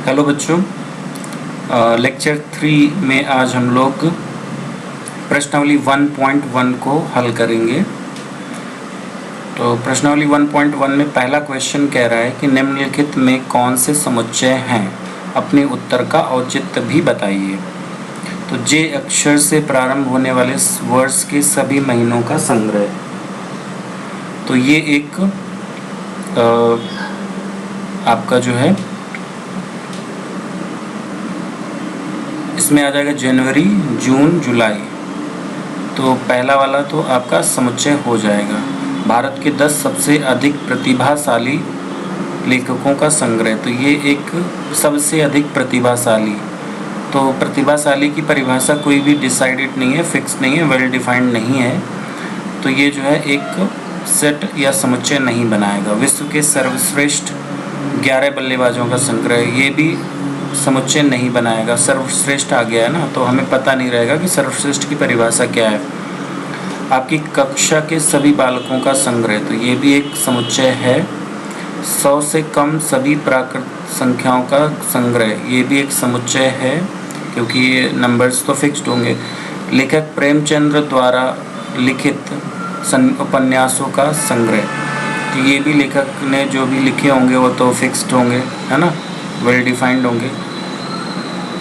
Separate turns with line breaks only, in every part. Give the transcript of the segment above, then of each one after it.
Hello बच्चों, lecture 3 में आज हम लोग प्रश्नावली 1.1 को हल करेंगे। तो प्रश्नावली 1.1 में पहला क्वेश्चन कह रहा है कि निम्नलिखित में कौन से समुच्चय हैं, अपने उत्तर का औचित्य भी बताइए। तो जे अक्षर से प्रारंभ होने वाले वर्ष के सभी महीनों का संग्रह। तो ये एक आपका जो है इसमें आ जाएगा जनवरी, जून, जुलाई। तो पहला वाला तो आपका समुच्चय हो जाएगा। भारत के 10 सबसे अधिक प्रतिभाशाली लेखकों का संग्रह। तो ये एक सबसे अधिक प्रतिभाशाली। तो प्रतिभाशाली की परिभाषा कोई भी डिसाइडेड नहीं है, फिक्स नहीं है, वेल डिफाइंड नहीं है। तो ये जो है एक सेट या समुच्चय नहीं बनाएगा। विश्व के सर्वश्रेष्ठ 11 बल्लेबाजों का संग्रह, ये भी समुच्चय नहीं बनाएगा। सर्वश्रेष्ठ आ गया है ना, तो हमें पता नहीं रहेगा कि सर्वश्रेष्ठ की परिभाषा क्या है। आपकी कक्षा के सभी बालकों का संग्रह, तो ये भी एक समुच्चय है। 100 से कम सभी प्राकृत संख्याओं का संग्रह, ये भी एक समुच्चय है, क्योंकि ये नंबर्स तो फिक्स्ड होंगे। लेखक प्रेमचंद्र द्वारा लिखित उपन्यासों का संग्रह, तो ये भी लेखक ने जो भी लिखे होंगे वो तो फिक्स्ड होंगे, है ना, वेल डिफाइंड होंगे।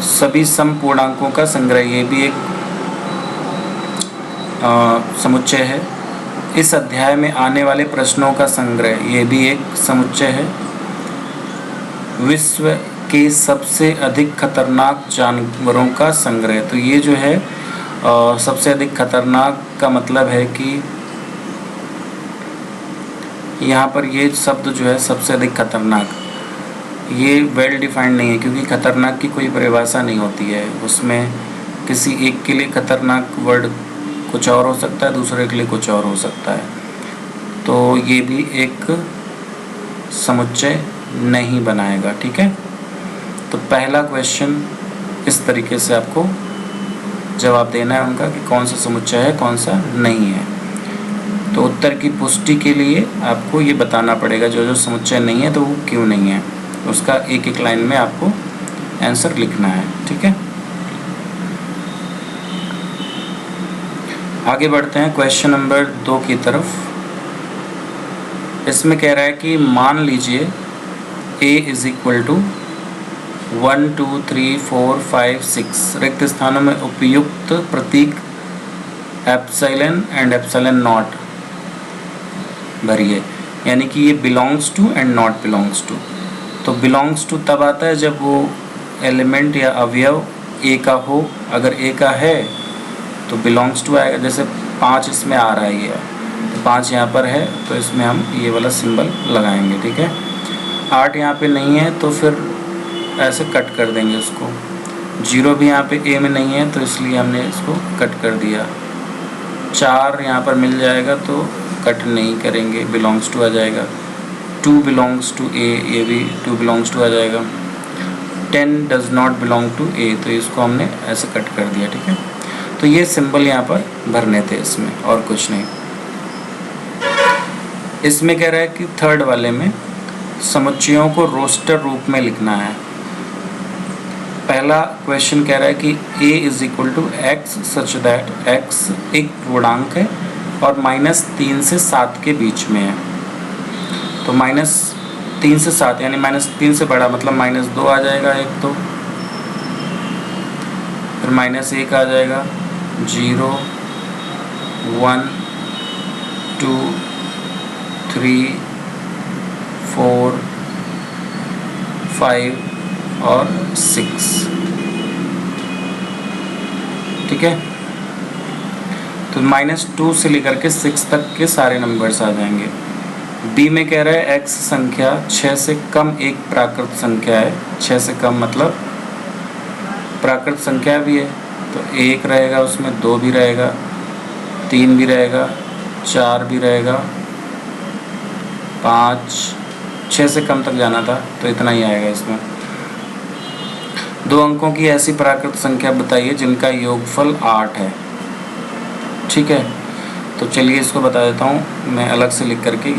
सभी समपूर्णांकों का संग्रह, ये भी एक समुच्चय है। इस अध्याय में आने वाले प्रश्नों का संग्रह, ये भी एक समुच्चय है। विश्व के सबसे अधिक खतरनाक जानवरों का संग्रह, तो ये जो है सबसे अधिक खतरनाक का मतलब है कि यहाँ पर ये शब्द जो है सबसे अधिक खतरनाक, ये वेल डिफाइंड नहीं है, क्योंकि खतरनाक की कोई परिभाषा नहीं होती है। उसमें किसी एक के लिए खतरनाक वर्ड कुछ और हो सकता है, दूसरे के लिए कुछ और हो सकता है। तो ये भी एक समुच्चय नहीं बनाएगा, ठीक है। तो पहला क्वेश्चन इस तरीके से आपको जवाब देना है उनका कि कौन सा समुच्चय है, कौन सा नहीं है। तो उत्तर की पुष्टि के लिए आपको ये बताना पड़ेगा जो जो समुच्चय नहीं है तो वो क्यों नहीं है, उसका एक एक लाइन में आपको आंसर लिखना है, ठीक है। आगे बढ़ते हैं क्वेश्चन नंबर 2 की तरफ। इसमें कह रहा है कि मान लीजिए a इज इक्वल टू 1 2 3 4 5 6 रिक्त स्थानों में उपयुक्त प्रतीक एप्सिलॉन एंड एप्सिलॉन नॉट भरिए, यानी कि ये belongs to and not belongs to. तो बिलोंग्स टू तब आता है जब वो एलिमेंट या अवयव ए का हो। अगर ए का है तो बिलोंग्स टू आएगा। जैसे 5 इसमें आ रहा है, ये तो 5 यहाँ पर है, तो इसमें हम ये वाला सिंबल लगाएंगे, ठीक है। 8 यहाँ पे नहीं है तो फिर ऐसे कट कर देंगे उसको। 0 भी यहाँ पे ए में नहीं है तो इसलिए हमने इसको कट कर दिया। 4 यहाँ पर मिल जाएगा तो कट नहीं करेंगे, बिलोंग्स टू आ जाएगा। 2 बिलोंग्स टू ए, ये भी 2 बिलोंग्स टू आ जाएगा। 10 डज नॉट बिलोंग टू ए, तो इसको हमने ऐसे कट कर दिया, ठीक है। तो ये सिंबल यहाँ पर भरने थे इसमें, और कुछ नहीं। इसमें कह रहा है कि थर्ड वाले में समुच्चयों को रोस्टर रूप में लिखना है। पहला क्वेश्चन कह रहा है कि a is equal to X such that x एक पूर्णांक है और -3 से 7 के बीच में है। तो -3 से 7 यानी -3 से बड़ा मतलब -2 आ जाएगा एक, तो फिर -1 आ जाएगा, 0 1 2 3 4 5 और 6, ठीक है। तो -2 से लेकर के 6 तक के सारे नंबर्स आ जाएंगे। बी में कह रहा है x संख्या 6 से कम एक प्राकृत संख्या है। 6 से कम मतलब प्राकृत संख्या भी है, तो 1 रहेगा, उसमें 2 भी रहेगा, 3 भी रहेगा, 4 भी रहेगा, 5, 6 से कम तक जाना था तो इतना ही आएगा इसमें। 2 अंकों की ऐसी प्राकृत संख्या बताइए जिनका योगफल 8 है, ठीक है। तो चलिए इसको बता देता हूँ मैं अलग से लिख करके।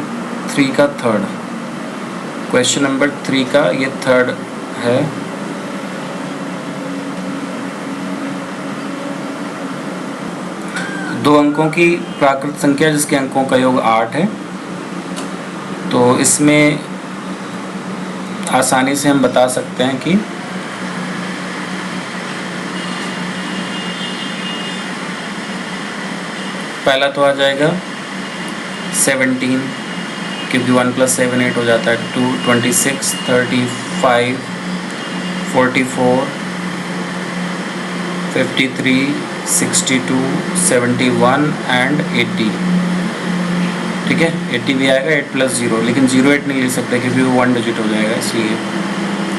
3 का थर्ड, क्वेश्चन नंबर 3 का ये थर्ड है, 2 अंकों की प्राकृत संख्या जिसके अंकों का योग 8 है। तो इसमें आसानी से हम बता सकते हैं कि पहला तो आ जाएगा 17, क्योंकि 1 + 7 8 हो जाता है। 2 26 35 44 53 62 71 एंड 80। ठीक है, 80 भी आएगा 8 + 0, लेकिन 08 नहीं ले सकते क्योंकि वो 1 डिजिट हो जाएगा इसलिए।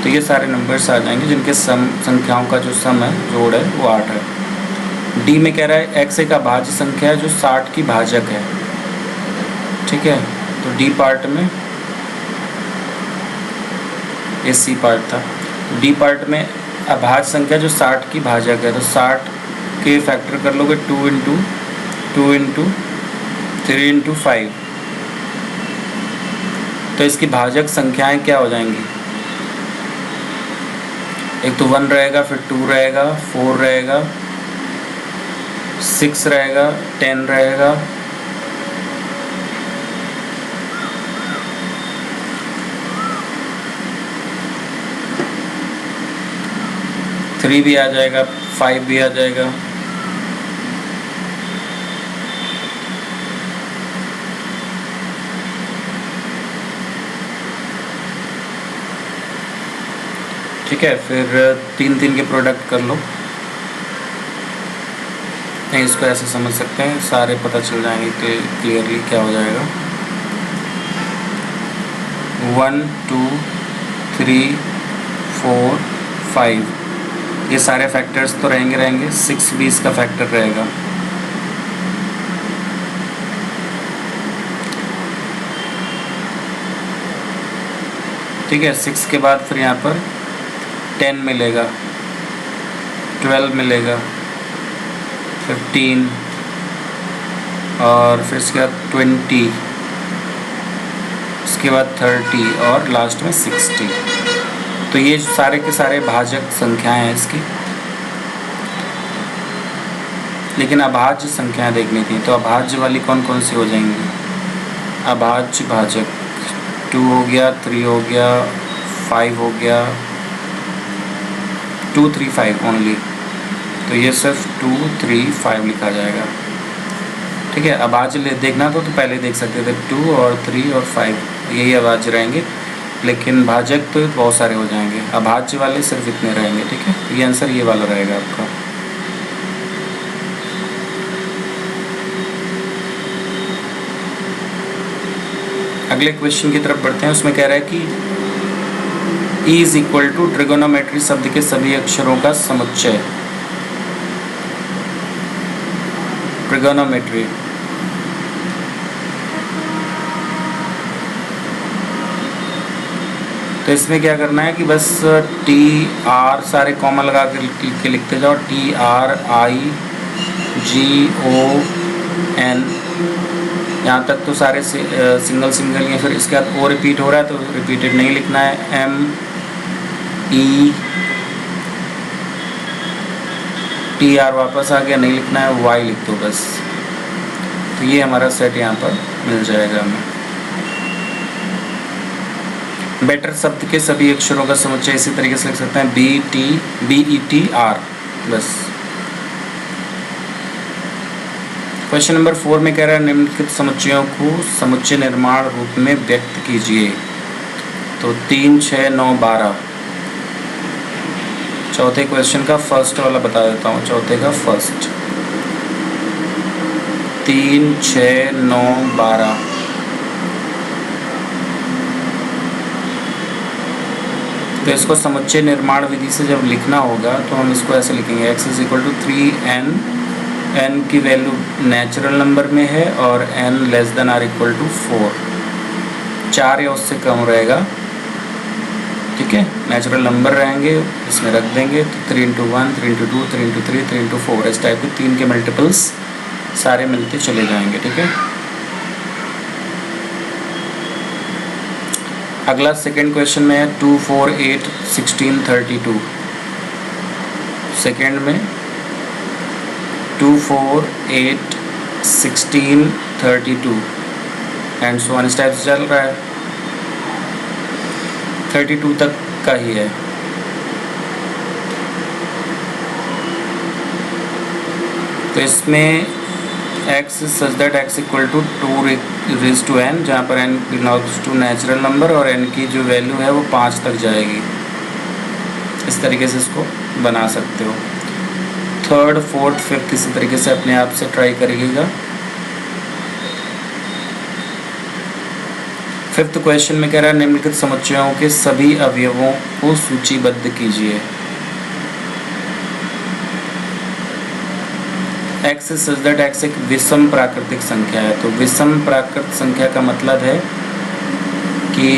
तो ये सारे नंबर्स आ जाएंगे जिनके संख्याओं का जो सम है, जोड़ है, वो 8 है। डी में कह रहा है x एक अभाज्य संख्या है जो 60 की भाजक है। ठीक है, तो डी पार्ट में ये सी पार्ट था। डी पार्ट में अभाज्य संख्या जो 60 की भाजक है, तो 60 के फैक्टर कर लोगे 2 × 2 × 3 × 5, तो इसकी भाजक संख्याएं क्या हो जाएंगी? एक तो 1 रहेगा, फिर 2 रहेगा, 4 रहेगा, 6 रहेगा, 10 रहेगा, 3 भी आ जाएगा, 5 भी आ जाएगा। ठीक है, फिर 3 के प्रोडक्ट कर लो। नहीं, इसको ऐसे समझ सकते हैं, सारे पता चल जाएंगे क्लियरली क्या हो जाएगा। 1 2 3 4 5 ये सारे फैक्टर्स तो रहेंगे। 6 भी इसका फैक्टर रहेगा। ठीक है, 6 के बाद फिर यहाँ पर 10 मिलेगा, 12 मिलेगा, 15 और फिर इसके बाद 20, इसके बाद 30 और लास्ट में 60। तो ये सारे के सारे भाजक संख्याएं हैं इसकी। लेकिन अभाज्य संख्याएं देखनी थी, तो अभाज्य वाली कौन कौन सी हो जाएंगी? अभाज्य भाजक 2 हो गया, 3 हो गया, 5 हो गया, 2 3 5 ओनली। तो ये सिर्फ 2 3 5 लिखा जाएगा। ठीक है, अभाज्य देखना तो पहले देख सकते थे, 2 और 3 और 5 यही अभाज्य रहेंगे, लेकिन भाजक तो बहुत सारे हो जाएंगे। अभाज्य वाले सिर्फ इतने रहेंगे। ठीक है, ये आंसर ये वाला रहेगा आपका। अगले क्वेश्चन की तरफ बढ़ते हैं। उसमें कह रहा है कि E = ट्रिगोनोमेट्री शब्द के सभी अक्षरों का समुच्चय। ट्रिगोनोमेट्री तो इसमें क्या करना है कि बस TR सारे कॉमा लगा के लिखते जाओ। TRIGON, यहाँ तक तो सारे सिंगल या फिर इसके बाद ओ रिपीट हो रहा है तो रिपीटेड नहीं लिखना है। METR वापस आ गया, नहीं लिखना है, Y लिख दो बस। तो ये हमारा सेट यहाँ पर मिल जाएगा हमें। बेटर शब्द के सभी अक्षरों का समुच्चय इसी तरीके से लिख सकते हैं, BETR बस। क्वेश्चन नंबर 4 में कह रहा है निम्नलिखित समुच्चयों को समुच्चय निर्माण रूप में व्यक्त कीजिए। तो 3 6 9 12। चौथे क्वेश्चन का फर्स्ट वाला बता देता हूँ। चौथे का फर्स्ट 3 6 9 12। तो इसको समुच्चय निर्माण विधि से जब लिखना होगा तो हम इसको ऐसे लिखेंगे, x = 3n। n की वैल्यू नेचुरल नंबर में है और n < 4। 4 या उससे कम रहेगा। ठीक है, नेचुरल नंबर रहेंगे, इसमें रख देंगे। तो 3 × 1 3 × 2 3 × 3 3 × 4 इस टाइप के 3 के मल्टीपल्स सारे मिलते चले जाएंगे। ठीक है, अगला सेकेंड क्वेश्चन में है 2 4 8 16 32। सेकेंड में 2 4 8 1632 एंड सो ऑन इस टाइप से चल रहा है, 32 तक का ही है। तो इसमें x such that x equal to 2 raise to n, जहाँ पर n belongs to natural number और n की जो वैल्यू है वो 5 तक जाएगी। इस तरीके से इसको बना सकते हो। थर्ड, फोर्थ, फिफ्थ इसी तरीके से अपने आप से ट्राई करिएगा। फिफ्थ क्वेश्चन में कह रहा है निम्नलिखित समुच्चयों के सभी अवयवों को सूचीबद्ध कीजिए। x सच दैट x एक विषम प्राकृतिक संख्या है। तो विषम प्राकृत संख्या का मतलब है कि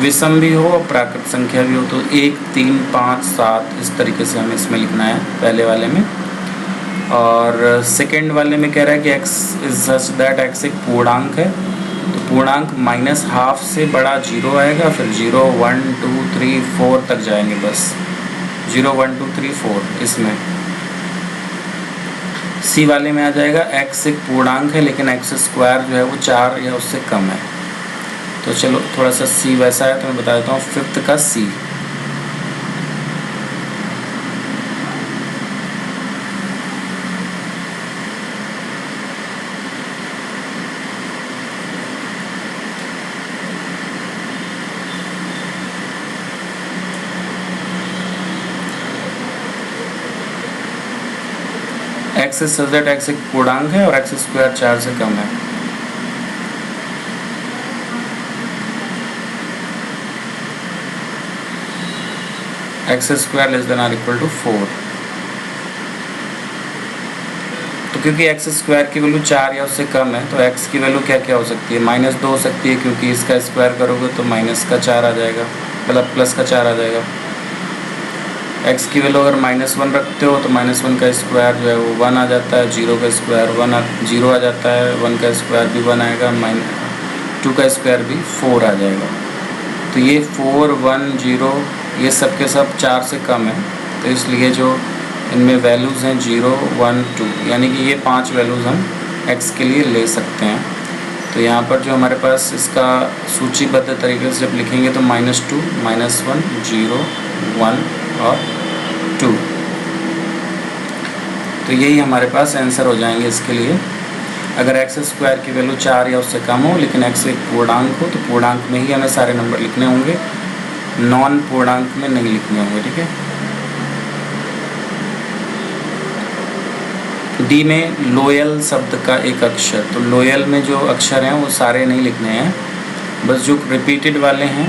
विषम भी हो और प्राकृत संख्या भी हो। तो 1, 3, 5, 7 इस तरीके से हमें इसमें लिखना है पहले वाले में। और सेकेंड वाले में कह रहा है कि x सच दैट x एक पूर्णांक है। तो पूर्णांक -½ से बड़ा 0 आएगा, फिर 0, 1, 2, 3, 4 तक जाएंगे बस। 0, 1, 2, 3, 4 इसमें। सी वाले में आ जाएगा x एक पूर्णांक है लेकिन x² जो है वो 4 या उससे कम है। तो चलो थोड़ा सा सी वैसा है तो मैं बता देता हूँ फिफ्थ का सी। x सच दैट x एक पूर्णांक है और x² 4 से कम है। x² less than or equal to 4। तो क्योंकि x² की वैल्यू 4 या उससे कम है तो x की वैल्यू क्या क्या हो सकती है, -2 हो सकती है क्योंकि इसका स्क्वायर करोगे तो -4 आ जाएगा, मतलब +4 आ जाएगा। x की वैल्यू अगर -1 रखते हो तो -1 का स्क्वायर जो है वो 1 आ जाता है, 0 का स्क्वायर 0 आ जाता है, 1 का स्क्वायर भी 1 आएगा, 2 का स्क्वायर भी 4 आ जाएगा। तो ये 4, 1, 0 ये सब के सब 4 से कम है। तो इसलिए जो इनमें वैल्यूज़ हैं 0, 1, 2 यानी कि ये 5 वैल्यूज़ हम x के लिए ले सकते हैं। तो यहाँ पर जो हमारे पास इसका सूचीबद्ध तरीके से जब लिखेंगे तो -2, -1, 0, 1 और 2। तो यही हमारे पास आंसर हो जाएंगे इसके लिए। अगर x² की वैल्यू 4 या उससे कम हो लेकिन x एक पूर्णांक हो तो पूर्णांक में ही हमें सारे नंबर लिखने होंगे, नॉन पूर्णांक में नहीं लिखने होंगे। ठीक है। डी में लोयल शब्द का एक अक्षर। तो लोयल में जो अक्षर हैं वो सारे नहीं लिखने हैं, बस जो रिपीटेड वाले हैं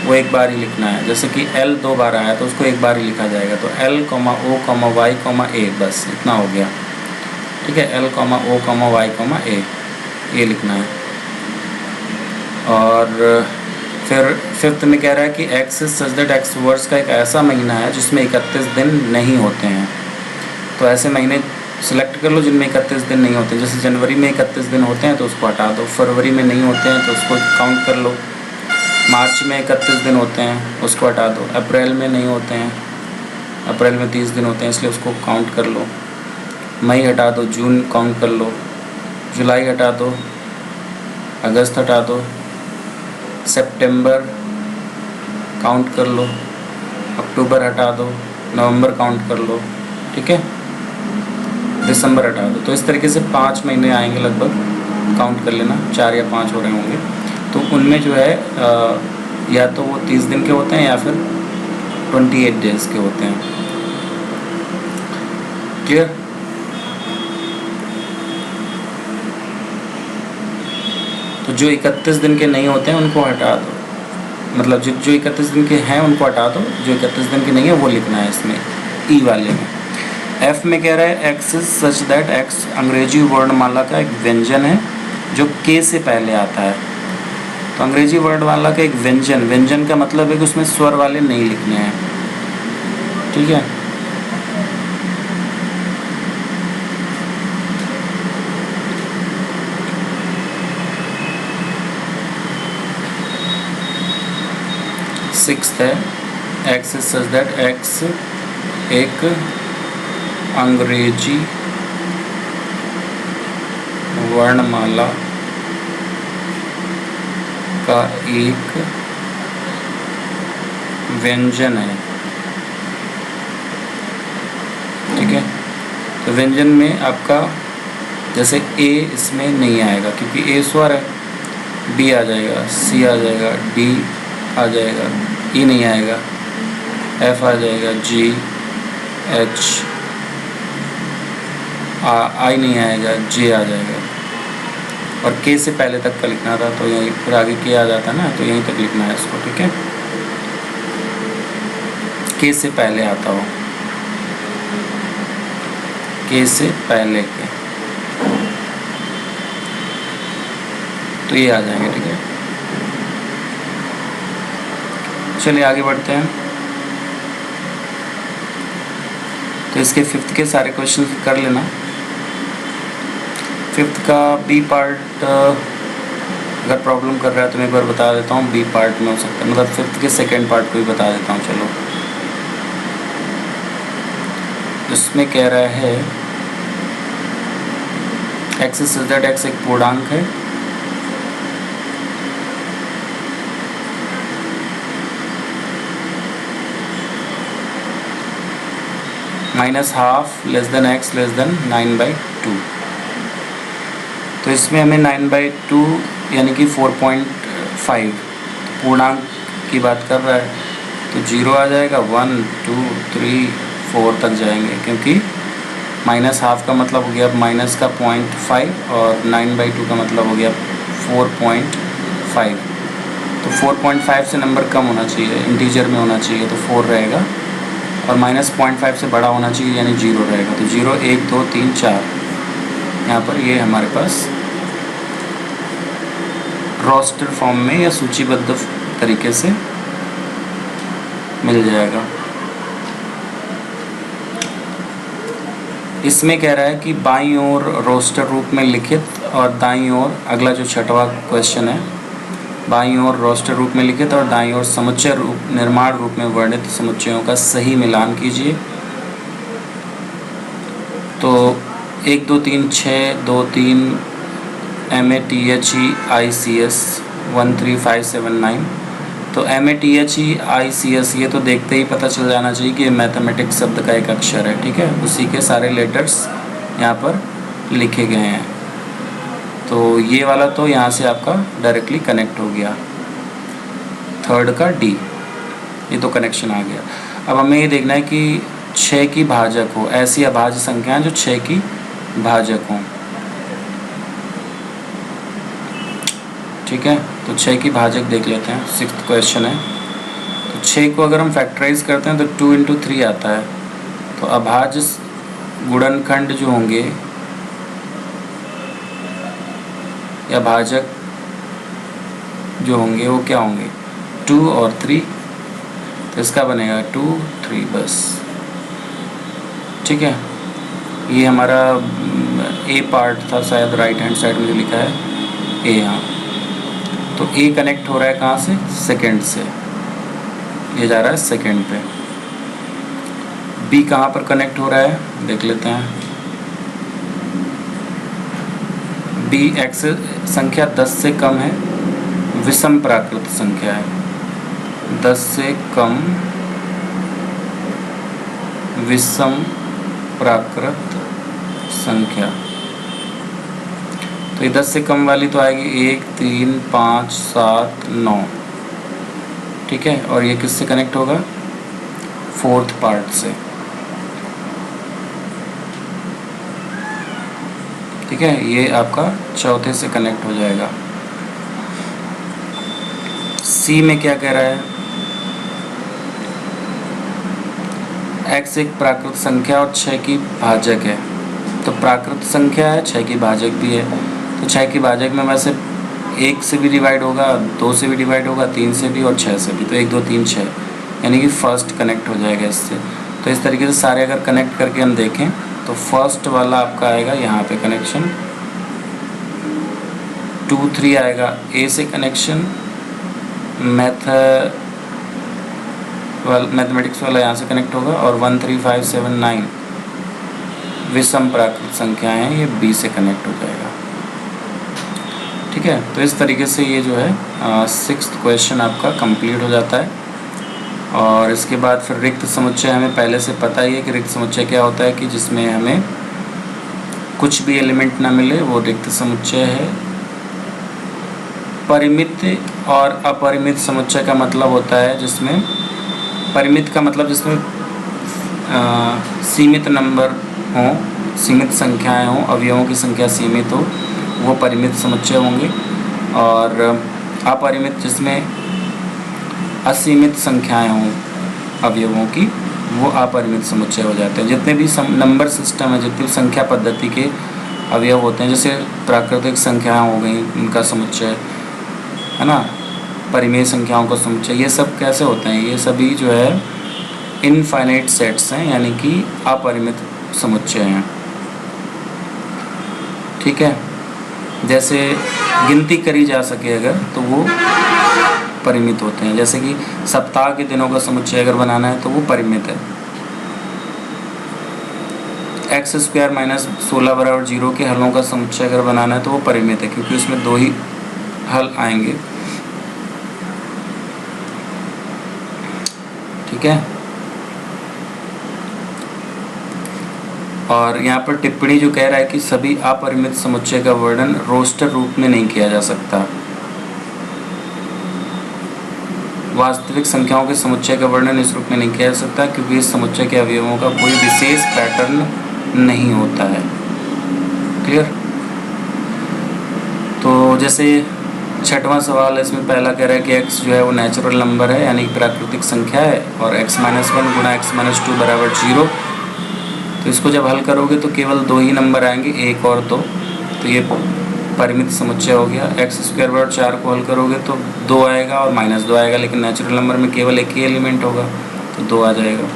वो एक बार ही लिखना है। जैसे कि L 2 बार आया तो उसको एक बार ही लिखा जाएगा। तो L, O, Y, A बस इतना हो गया। ठीक है। L, O, Y, A ये लिखना है। और फिर फिफ्थ में कह रहा है कि x सच दैट x वर्ष का एक ऐसा महीना है जिसमें 31 दिन नहीं होते हैं। तो ऐसे महीने सिलेक्ट कर लो जिनमें 31 दिन नहीं होते। जैसे जनवरी में 31 दिन होते हैं तो उसको हटा दो, फरवरी में नहीं होते हैं तो उसको काउंट कर लो, मार्च में 31 दिन होते हैं उसको हटा दो, अप्रैल में नहीं होते हैं, अप्रैल में 30 दिन होते हैं इसलिए उसको काउंट कर लो, मई हटा दो, जून काउंट कर लो, जुलाई हटा दो, अगस्त हटा दो, सितंबर काउंट कर लो, अक्टूबर हटा दो, नवंबर काउंट कर लो। ठीक है। दिसंबर हटा दो। तो इस तरीके से 5 महीने आएंगे लगभग, काउंट कर लेना 4 या 5 हो रहे होंगे। तो उनमें जो है या तो वो 30 दिन के होते हैं या फिर 28 डेज के होते हैं। क्लियर। तो जो 31 दिन के नहीं होते हैं उनको हटा दो, मतलब जो 31 दिन के हैं उनको हटा दो, जो 31 दिन के नहीं है वो लिखना है इसमें ई वाले में। एफ में कह रहा है x सच दैट x अंग्रेजी वर्णमाला का एक व्यंजन है जो k से पहले आता है। तो अंग्रेजी वर्णमाला का एक व्यंजन, व्यंजन का मतलब है कि उसमें स्वर वाले नहीं लिखने हैं। ठीक है। सिक्स्थ है x सच दैट x एक अंग्रेजी वर्णमाला का एक व्यंजन है। ठीक है, तो व्यंजन में आपका जैसे ए इसमें नहीं आएगा क्योंकि ए स्वर है, बी आ जाएगा, सी आ जाएगा, डी आ जाएगा, ई नहीं आएगा, एफ आ जाएगा, जी, एच, आई नहीं आएगा, जे आ जाएगा। और के से पहले तक का लिखना था तो यहीं फिर आगे के आ जाता ना, तो यहीं तक लिखना है इसको। ठीक है, के से पहले आता हो, के से पहले के, तो ये आ जाएंगे। ठीक है, चलिए आगे बढ़ते हैं। तो इसके फिफ्थ के सारे क्वेश्चन कर लेना। फिफ्थ का बी पार्ट अगर प्रॉब्लम कर रहा है तो मैं एक बार बता देता हूँ, बी पार्ट में हो सकता है, मतलब फिफ्थ के सेकेंड पार्ट को भी बता देता हूँ। चलो, इसमें कह रहा है एक्स इज दैट एक्स एक पूर्णांक है, -½ less than x less than 9/2। तो इसमें हमें 9/2 यानी कि 4.5 पूर्णांक की बात कर रहा है, तो 0 आ जाएगा, 1 2 3 4 तक जाएंगे, क्योंकि -½ का मतलब हो गया माइनस का 0.5 और 9/2 का मतलब हो गया 4.5। तो 4.5 से नंबर कम होना चाहिए, इंटीजर में होना चाहिए, तो 4 रहेगा, और -0.5 से बड़ा होना चाहिए यानी 0 रहेगा। तो 0 1 2 3 4 यहाँ पर ये हमारे पास रोस्टर फॉर्म में या सूचीबद्ध तरीके से मिल जाएगा। इसमें कह रहा है कि बाईं ओर रोस्टर रूप में लिखित और दाईं ओर, अगला जो छठवां क्वेश्चन है, बाईं ओर रोस्टर रूप में लिखित और दाईं ओर समुच्चय रूप निर्माण रूप में वर्णित समुच्चयों का सही मिलान कीजिए। तो 1 2 3 6 2 3 MATHEICS 1 3 5 7 9। तो MATHEICS ये तो देखते ही पता चल जाना चाहिए कि मैथमेटिक्स शब्द का एक अक्षर है। ठीक है, उसी के सारे लेटर्स यहाँ पर लिखे गए हैं। तो ये वाला तो यहाँ से आपका डायरेक्टली कनेक्ट हो गया, थर्ड का डी, ये तो कनेक्शन आ गया। अब हमें ये देखना है कि 6 की भाजक हो, ऐसी अभाज्य संख्याएं जो 6 की भाजक हों। ठीक है, तो 6 की भाजक देख लेते हैं, 6th क्वेश्चन है। तो 6 को अगर हम फैक्टराइज करते हैं तो 2 × 3 आता है। तो अभाज्य गुणनखंड जो होंगे या भाजक जो होंगे वो क्या होंगे, 2 और 3। तो इसका बनेगा 2 3 बस। ठीक है, ये हमारा ए पार्ट था शायद, राइट हैंड साइड में जो लिखा है ए, यहाँ। तो ए कनेक्ट हो रहा है कहाँ से, सेकंड से, ये जा रहा है सेकंड पे। बी कहाँ पर कनेक्ट हो रहा है देख लेते हैं। बी एक्स संख्या 10 से कम है, विषम प्राकृत संख्या है, 10 से कम विषम प्राकृत संख्या। तो ये 10 से कम वाली तो आएगी 1 3 5 7 9। ठीक है, और ये किससे कनेक्ट होगा, फोर्थ पार्ट से। ठीक है, ये आपका चौथे से कनेक्ट हो जाएगा। सी में क्या कह रहा है, x एक प्राकृत संख्या और 6 की भाजक है। तो प्राकृत संख्या है, 6 की भाजक भी है। तो 6 की भाजक में वैसे 1 से भी डिवाइड होगा, 2 से भी डिवाइड होगा, 3 से भी और 6 से भी। तो 1 2 3 6 यानी कि फर्स्ट कनेक्ट हो जाएगा इससे। तो इस तरीके से सारे अगर कनेक्ट करके हम देखें तो फर्स्ट वाला आपका आएगा यहाँ पे कनेक्शन, 2 3 आएगा ए से कनेक्शन, मैथमेटिक्स वाला यहाँ से कनेक्ट होगा, और 1 3 5 7 9 विषम प्राकृत संख्याएं हैं, ये बी से कनेक्ट हो जाएगा। ठीक है, तो इस तरीके से ये जो है 6th क्वेश्चन आपका कंप्लीट हो जाता है। और इसके बाद फिर रिक्त समुच्चय हमें पहले से पता ही है कि रिक्त समुच्चय क्या होता है, कि जिसमें हमें कुछ भी एलिमेंट ना मिले, वो रिक्त समुच्चय है। परिमित और अपरिमित समुच्चय का मतलब होता है जिसमें, परिमित का मतलब जिसमें सीमित नंबर हों, सीमित संख्याएं हों, अवयवों की संख्या सीमित हो, वो परिमित समुच्चय होंगे। और अपरिमित जिसमें असीमित संख्याएं हों अवयवों की, वो अपरिमित समुच्चय हो जाते हैं। जितने भी नंबर सिस्टम है, जितनी संख्या पद्धति के अवयव होते हैं, जैसे प्राकृतिक संख्याएं हो गई, उनका समुच्चय है ना, परिमेय संख्याओं का समुच्चय, ये सब कैसे होते हैं, ये सभी जो है इनफाइनाइट सेट्स हैं, यानी कि अपरिमित समुच्चय हैं। ठीक है, जैसे गिनती करी जा सके अगर, तो वो परिमित होते हैं। जैसे कि सप्ताह के दिनों का समुच्चय अगर बनाना है तो वो परिमित है। x² - 16 = 0 के हलों का समुच्चय अगर बनाना है तो वो परिमित है, क्योंकि उसमें 2 ही हल आएंगे। ठीक है, और यहाँ पर टिप्पणी जो कह रहा है कि सभी अपरिमित समुच्चय का वर्णन रोस्टर रूप में नहीं किया जा सकता। वास्तविक संख्याओं के समुच्चय का वर्णन इस रूप में नहीं किया जा सकता, क्योंकि इस समुच्चय के अवयवों का कोई विशेष पैटर्न नहीं होता है। क्लियर? तो जैसे 6वां सवाल है, इसमें पहला कह रहा है कि x जो है वो नेचुरल नंबर है, यानी प्राकृतिक संख्या है, और x - 1 × x - 2 = 0। तो इसको जब हल करोगे तो केवल 2 ही नंबर आएंगे, 1 और 2। तो ये परिमित समुच्चय हो गया। x² / 4 को हल करोगे तो 2 आएगा और -2 आएगा, लेकिन नेचुरल नंबर में केवल एक ही एलिमेंट होगा, तो 2 आ जाएगा।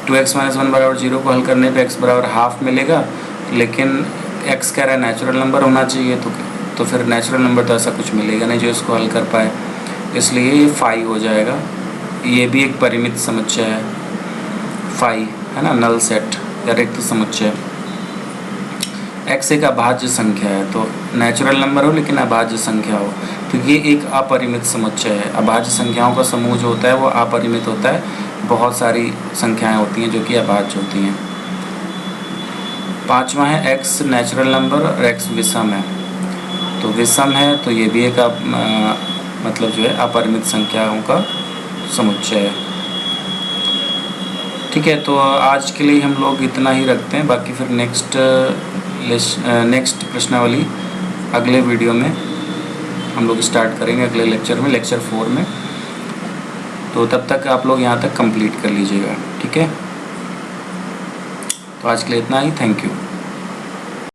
2x - 1 = 0 को हल करने पे x = ½ मिलेगा, लेकिन x कह रहा है नेचुरल नंबर होना चाहिए, तो फिर नेचुरल नंबर तो ऐसा कुछ मिलेगा नहीं जो इसको हल कर पाए, इसलिए ये फाई हो जाएगा। ये भी एक परिमित समुच्चय है, फाई है ना, नल सेट या रिक्त समुच्चय। x एक अभाज्य संख्या है, तो नेचुरल नंबर हो लेकिन अभाज्य संख्या हो, क्योंकि ये एक अपरिमित समुच्चय है। अभाज्य संख्याओं का समूह जो होता है वो अपरिमित होता है, बहुत सारी संख्याएं होती हैं जो कि अभाज्य होती हैं। 5वां है x नेचुरल नंबर और x विषम है। तो विषम है तो ये भी एक मतलब जो है अपरिमित संख्याओं का समुच्चय है। ठीक है, तो आज के लिए हम लोग इतना ही रखते हैं, बाकी फिर नेक्स्ट प्रश्नावली अगले वीडियो में हम लोग स्टार्ट करेंगे, अगले लेक्चर में, लेक्चर 4 में। तो तब तक आप लोग यहाँ तक कंप्लीट कर लीजिएगा। ठीक है, तो आज के लिए इतना ही। Thank you.